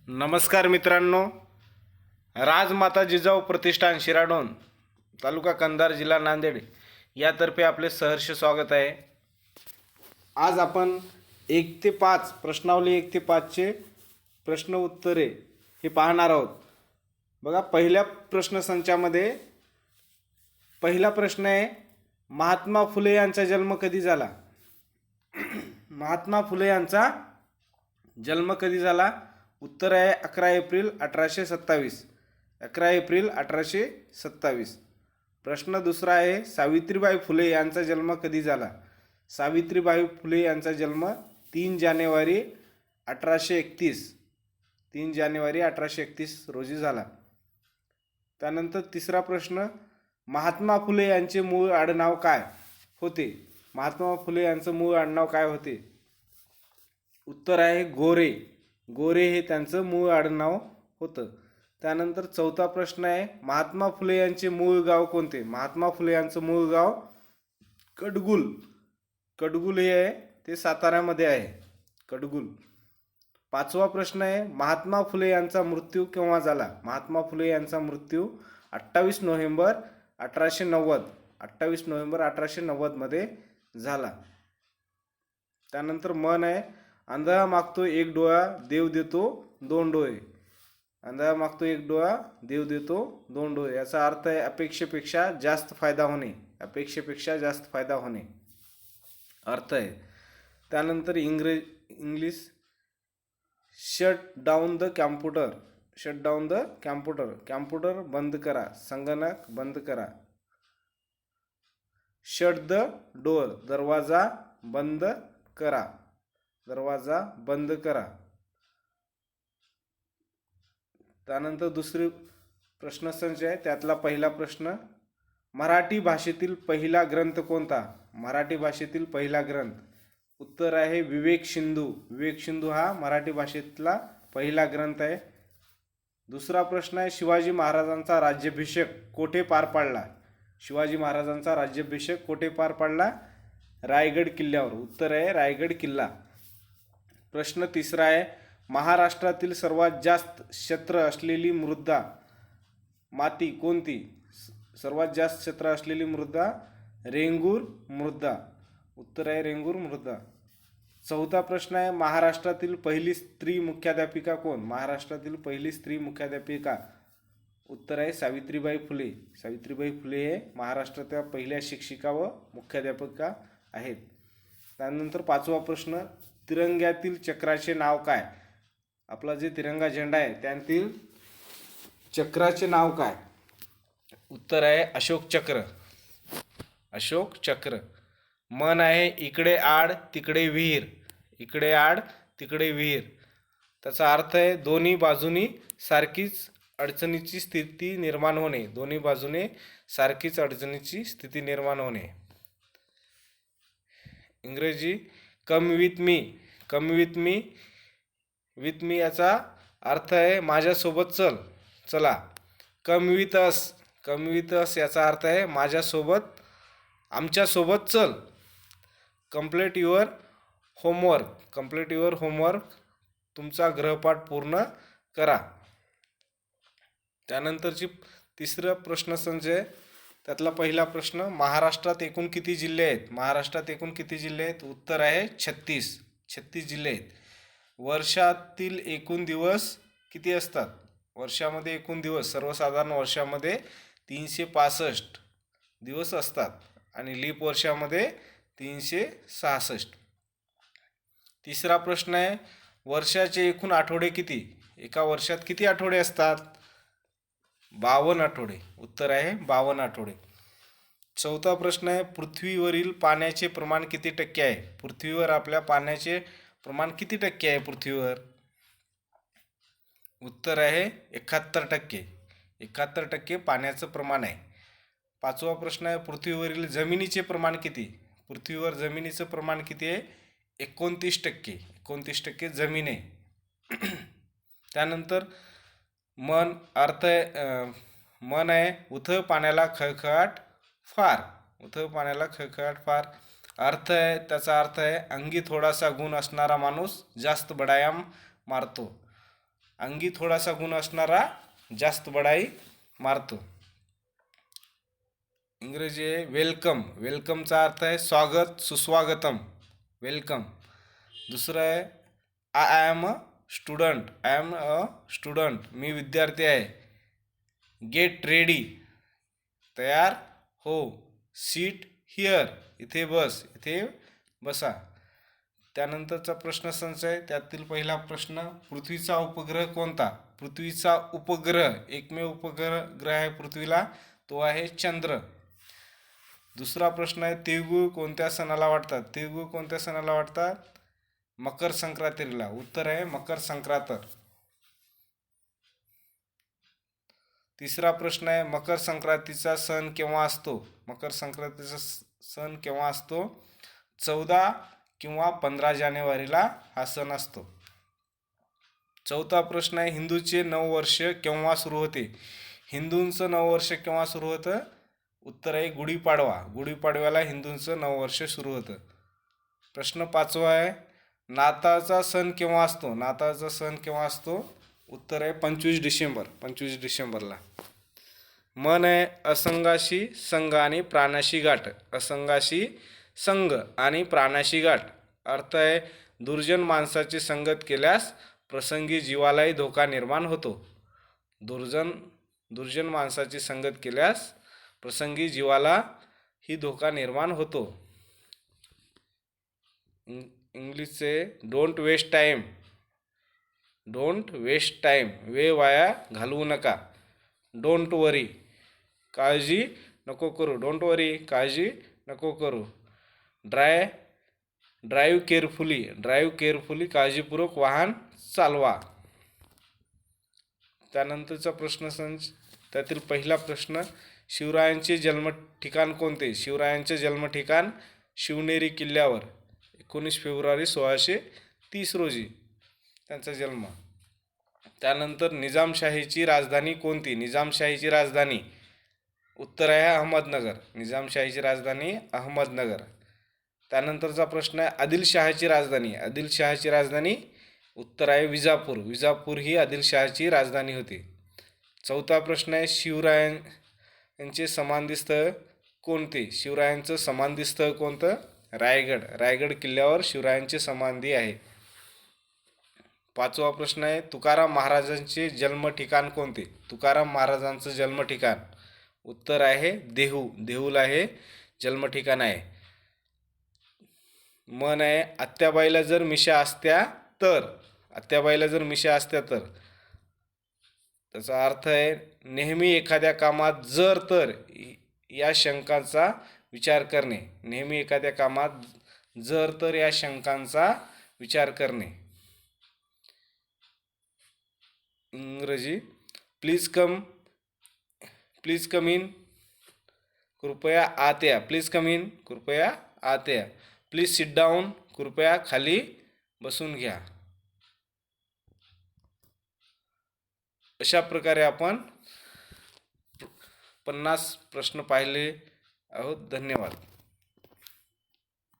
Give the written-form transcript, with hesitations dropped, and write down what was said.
नमस्कार मित्रांनो, राजमाता जिजाऊ प्रतिष्ठान शिराडोन, तालुका कंधार, जिल्हा नांदेड यातर्फे आपले सहर्ष स्वागत आहे. आज आपण 1 ते 5 प्रश्नावली 1 ते 5चे प्रश्न उत्तरे हे पाहणार आहोत. बघा, पहिल्या प्रश्नसंचामध्ये पहिला प्रश्न आहे, महात्मा फुले यांचा जन्म कधी झाला? महात्मा फुले यांचा जन्म कधी झाला? उत्तर आहे 11 एप्रिल 1827. 11 एप्रिल 1827. प्रश्न दुसरा आहे, सावित्रीबाई फुले यांचा जन्म कधी झाला? सावित्रीबाई फुले यांचा जन्म 3 जानेवारी 1831. 3 जानेवारी 1831 रोजी झाला. त्यानंतर तिसरा प्रश्न, महात्मा फुले यांचे मूळ आडनाव काय होते? महात्मा फुले यांचं मूळ आडनाव काय होते? उत्तर आहे गोरे. गोरे हे त्यांचं मूळ आडनाव होतं. त्यानंतर चौथा प्रश्न आहे, महात्मा फुले यांचे मूळ गाव कोणते? महात्मा फुले यांचं मूळ गाव कडगुल. कडगुल हे आहे ते साताऱ्यामध्ये आहे. कडगुल. पाचवा प्रश्न आहे, महात्मा फुले यांचा मृत्यू केव्हा झाला? महात्मा फुले यांचा मृत्यू 28 नोव्हेंबर 1890. 28 नोव्हेंबर 1890 मध्ये झाला. त्यानंतर मन आहे, आंधळा मागतो एक डोळा, देव देतो 2 डोळे. आंधळा मागतो एक डोळा, देव देतो 2 डोळे. याचा अर्थ आहे अपेक्षेपेक्षा जास्त फायदा होणे. अपेक्षेपेक्षा जास्त फायदा होणे अर्थ आहे. त्यानंतर English, shut down the computer. Shut down the computer. Computer बंद करा, संगणक बंद करा. Shut the door. दरवाजा बंद करा. दरवाजा बंद करा. त्यानंतर दुसरी प्रश्नसंच आहे, त्यातला पहिला प्रश्न, मराठी भाषेतील पहिला ग्रंथ कोणता? मराठी भाषेतील पहिला ग्रंथ. उत्तर आहे विवेक सिंधू. विवेक सिंधू हा मराठी भाषेतला पहिला ग्रंथ आहे. दुसरा प्रश्न आहे, शिवाजी महाराजांचा राज्याभिषेक कोठे पार पाडला? शिवाजी महाराजांचा राज्याभिषेक कोठे पार पाडला? रायगड किल्ल्यावर. उत्तर आहे रायगड किल्ला. प्रश्न तिसरा आहे, महाराष्ट्रातील सर्वात जास्त क्षेत्र असलेली मृदा माती कोणती? सर्वात जास्त क्षेत्र असलेली मृदा रेंगूर मृदा. उत्तर आहे रेंगूर मृदा. चौथा प्रश्न आहे, महाराष्ट्रातील पहिली स्त्री मुख्याध्यापिका कोण? महाराष्ट्रातील पहिली स्त्री मुख्याध्यापिका. उत्तर आहे सावित्रीबाई फुले. सावित्रीबाई फुले हे महाराष्ट्राच्या पहिल्या शिक्षिका व मुख्याध्यापिका आहेत. त्यानंतर पाचवा प्रश्न, तिरंग्यातील चक्राचे नाव काय? आपला जे तिरंगा झेंडा आहे त्यातील चक्राचे नाव काय? उत्तर आहे अशोक चक्र. अशोक चक्र. मन आहे, इकडे आड तिकडे विहीर. इकडे आड तिकडे विहीर. त्याचा अर्थ आहे दोन्ही बाजूनी सारखीच अडचणीची स्थिती निर्माण होणे. दोन्ही बाजूने सारखीच अडचणीची स्थिती निर्माण होणे. इंग्रजी, come with me. Come with me. With me याचा अर्थ आहे माझ्यासोबत चल, चला. Come with us. Come with us याचा अर्थ आहे माझ्यासोबत, आमच्यासोबत चल. Complete your homework. Complete your homework. तुमचा गृहपाठ पूर्ण करा. त्यानंतरची तिसरा प्रश्नसंच आहे, त्यातला पहिला प्रश्न, महाराष्ट्रात एकूण किती जिल्हे आहेत? महाराष्ट्रात एकूण किती जिल्हे आहेत? उत्तर आहे 36. 36 जिल्हे आहेत. वर्षातील एकूण दिवस किती असतात? वर्षामध्ये एकूण दिवस सर्वसाधारण वर्षामध्ये 365 दिवस असतात आणि लीप वर्षामध्ये 366. तिसरा प्रश्न आहे, वर्षाचे एकूण आठवडे किती? एका वर्षात किती आठवडे असतात? 52 आठवडे. उत्तर आहे 52 आठवडे. चौथा प्रश्न आहे, पृथ्वीवरील पाण्याचे प्रमाण किती टक्के आहे? पृथ्वीवर आपल्या पाण्याचे प्रमाण किती टक्के आहे पृथ्वीवर? उत्तर आहे 71%. 71% पाण्याचं प्रमाण आहे. पाचवा प्रश्न आहे, पृथ्वीवरील जमिनीचे प्रमाण किती? पृथ्वीवर जमिनीचं प्रमाण किती आहे? 29%. 29% जमीन आहे. त्यानंतर मन अर्थ आहे, मन आहे, उथ पाण्याला खळखळाट फार. उथ पाण्याला खळखळाट फार. अर्थ आहे, त्याचा अर्थ आहे अंगी थोडासा गुण असणारा माणूस जास्त बडायाम मारतो. अंगी थोडासा गुण असणारा जास्त बडाई मारतो. इंग्रजी आहे वेलकम. वेलकमचा अर्थ आहे स्वागत, सुस्वागतम, वेलकम. दुसरं आहे I am a student. I am a student, मी विद्यार्थी आहे. गेट रेडी, तयार हो. सीट हिअर, इथे बस, इथे बसा. त्यानंतरचा प्रश्नसंच आहे. त्यातील पहिला प्रश्न, पृथ्वीचा उपग्रह कोणता? पृथ्वीचा उपग्रह, एकमेव उपग्रह आहे पृथ्वीला, तो आहे चंद्र. दुसरा प्रश्न आहे, तिळगुळ कोणत्या सणाला वाटतात? तिळगुळ कोणत्या सणाला वाटतात? मकर संक्रांतीला. उत्तर आहे मकर संक्रांत. तिसरा प्रश्न आहे, मकर संक्रांतीचा सण केव्हा असतो? मकर संक्रांतीचा सण केव्हा असतो? 14 किंवा 15 जानेवारीला हा सण असतो. चौथा प्रश्न आहे, हिंदूचे नववर्ष केव्हा सुरू होते? हिंदूंचं नववर्ष केव्हा सुरू होतं? उत्तर आहे गुढीपाडवा. गुढीपाडव्याला हिंदूंचं नववर्ष सुरू होतं. प्रश्न पाचवा आहे, नाताळचा सण केव्हा असतो? नाताळचा सण केव्हा असतो? उत्तर आहे 25 डिसेंबर. 25 डिसेंबरला. मन आहे असंगाशी संग आणि प्राणाशी गाठ. असंगाशी संग आणि प्राणाशी गाठ. अर्थ आहे दुर्जन माणसाची संगत केल्यास प्रसंगी जीवालाही धोका निर्माण होतो. दुर्जन माणसाची संगत केल्यास प्रसंगी जीवाला ही धोका निर्माण होतो. इंग्लिशचे don't waste time. Don't waste time, वेळ वाया घालवू नका. डोंट वरी, काळजी नको करू. डोंट वरी, काळजी नको करू. Drive carefully. ड्राईव्ह केअरफुली, काळजीपूर्वक वाहन चालवा. त्यानंतरचा प्रश्नसंच, त्यातील पहिला प्रश्न, शिवरायांचे जन्म ठिकाण कोणते? शिवरायांचे जन्म ठिकाण शिवनेरी किल्ल्यावर. 19 फेब्रुवारी 1630 रोजी त्यांचा जन्म. त्यानंतर निजामशाहीची राजधानी कोणती? निजामशाहीची राजधानी, उत्तर आहे अहमदनगर. निजामशाहीची राजधानी अहमदनगर. त्यानंतरचा प्रश्न आहे, आदिलशहाची राजधानी. आदिलशहाची राजधानी, उत्तर आहे विजापूर. विजापूर ही आदिलशहाची राजधानी होती. चौथा प्रश्न आहे, शिवरायांचे समाधीस्थळ कोणते? शिवरायांचं समाधीस्थळ कोणतं? रायगड. रायगड किल्ल्यावर शिवरायांचे समाधी आहे. पाचवा प्रश्न आहे, तुकाराम महाराजांचे जन्म ठिकाण कोणते? तुकाराम महाराजांचं जन्म ठिकाण, उत्तर आहे देहू. देहूला हे जन्म ठिकाण आहे. मन आहे आत्याबाईला जर मिशा असत्या तर. आत्याबाईला जर मिशा असत्या तर. त्याचा अर्थ आहे नेहमी एखाद्या कामात जर तर या शंकांचा विचार करणे. नेहमी एखाद्या कामात जर तर या शंकांचा विचार करणे. इंग्रजी प्लीज कम इन, कृपया आत या. प्लीज कम इन, कृपया आत या. प्लीज सिट डाऊन, कृपया खाली बसून घ्या. अशा प्रकारे आपण 50 प्रश्न पाहिले आहोत. धन्यवाद.